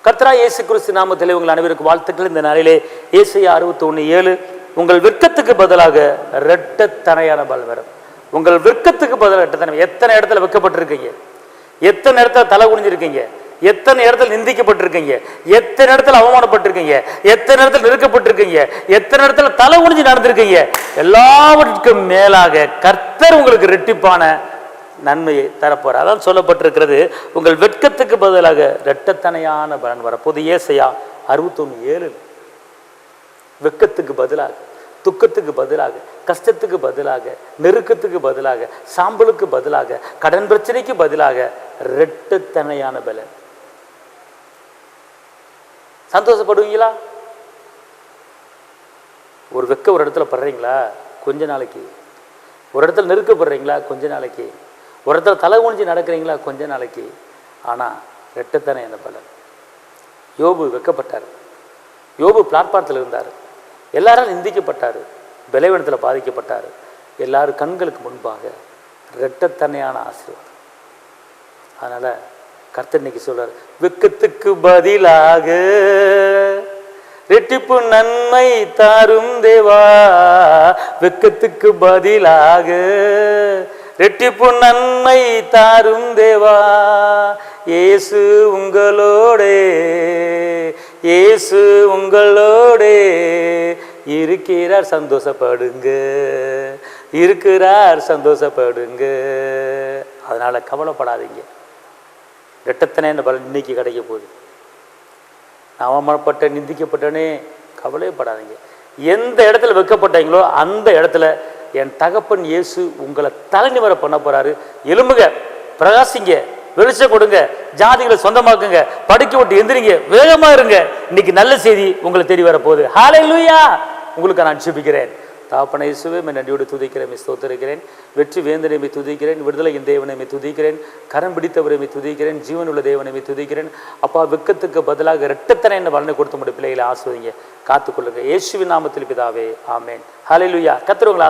கர்த்தராகிய இயேசு கிறிஸ்து நாமத்திலே உங்கள் அனைவருக்கும் வாழ்த்துக்கள். இந்த நாளிலே ஏசாயா 61:7 உங்கள் வெட்கத்துக்கு பதிலாக இரட்டத்தனையான பலன் வரும். உங்கள் வெட்கத்துக்கு பதிலாக இரட்டத்தனை. எத்தனை இடத்துல வெட்கப்பட்டிருக்கீங்க, எத்தனை இடத்துல தலை குனிஞ்சிருக்கீங்க, எத்தனை இடத்துல நிந்திக்கப்பட்டிருக்கீங்க, எத்தனை இடத்துல அவமானப்பட்டிருக்கீங்க, எத்தனை இடத்துல நெருக்கப்பட்டிருக்கீங்க, எத்தனை இடத்துல தலை குனிஞ்சு நடந்திருக்கீங்க. எல்லாவற்றுக்கும் மேலாக கர்த்தர் உங்களுக்கு இரட்டிப்பான நன்மையை தரப்போற. அதான் சொல்லப்பட்டிருக்கிறது, உங்கள் வெட்கத்துக்கு பதிலாக இரட்டத்தனையான பலன் வர. பொது ஏசாயா 61:7 வெட்கத்துக்கு பதிலாக, துக்கத்துக்கு பதிலாக, கஷ்டத்துக்கு பதிலாக, நெருக்கத்துக்கு பதிலாக, சாம்பலுக்கு பதிலாக, கடன் பிரச்சனைக்கு பதிலாக இரட்டத்தனையான பலன். சந்தோஷப்படுவீங்களா? ஒரு வெட்க ஒரு இடத்துல படுறீங்களா? கொஞ்ச நாளைக்கு. ஒரு இடத்துல நெருக்கப்படுறீங்களா? கொஞ்ச நாளைக்கு. ஒரு இடத்துல தலை குனிஞ்சு நடக்கிறீங்களா? கொஞ்ச நாளைக்கு. ஆனால் இரட்டத்தனையான பலன். யோபு வெட்கப்பட்டார். யோபு பிளாட்பாரத்தில் இருந்தார். எல்லாரும் நிந்திக்கப்பட்டார், பலவீனத்தில் பாதிக்கப்பட்டார். எல்லாரும் கண்களுக்கு முன்பாக இரட்டத்தனையான ஆசீர்வாதம். அதனால கர்த்தர் இன்னைக்கு சொல்றார், வெட்கத்துக்கு பதிலாக இரட்டிப்பு நன்மை தாரும் தேவா. வெட்கத்துக்கு பதிலாக இரட்டிப்பு நன்மை தாரும் தேவா. இயேசு உங்களோடே, இயேசு உங்களோடே இருக்கிறார், சந்தோஷப்படுங்க, இருக்கிறார், சந்தோஷப்படுங்க. அதனால கவலைப்படாதீங்க. இரட்டத்தனை பலன் இன்னைக்கு கிடைக்க போகுது. நான் அவமானப்பட்ட, நிந்திக்கப்பட்டனே, கவலைப்படாதீங்க. எந்த இடத்துல வைக்கப்பட்டீங்களோ அந்த இடத்துல என் தகப்பன் இயேசு உங்களை தலைநிவர பண்ண போறாரு. எலும்புங்க, பிரகாசிங்க, வெளிச்சம் கொடுங்க, ஜாதிகளை சொந்தமாக்குங்க, படுக்கை விட்டு எந்திரிங்க, வேகமா இருங்க. இன்னைக்கு நல்ல செய்தி உங்களை தேடி வர போகுது. ஹல்லேலூயா. உங்களுக்கு நான் ஜெபிக்கிறேன். தகப்பனே இயேசுவே, நன்றியோடு துதிக்கிறேன், ஸ்தோத்திரிக்கிறேன். வெற்றி வேந்தனை துதிக்கிறேன், விடுதலையின் தேவனை துதிக்கிறேன், கரம் பிடித்தவரை துதிக்கிறேன், ஜீவனுள்ள தேவனை துதிக்கிறேன். அப்பா, வெட்கத்துக்கு பதிலாக இரட்டத்தனை என்ன பலனை கொடுத்து முடிய பிள்ளைகளை ஆசிர்வதிங்க, காத்துக்கொள்ளுங்க. இயேசுவின் நாமத்தில் பிதாவே, ஆமென். ஹல்லேலூயா. கர்த்தர் உங்களை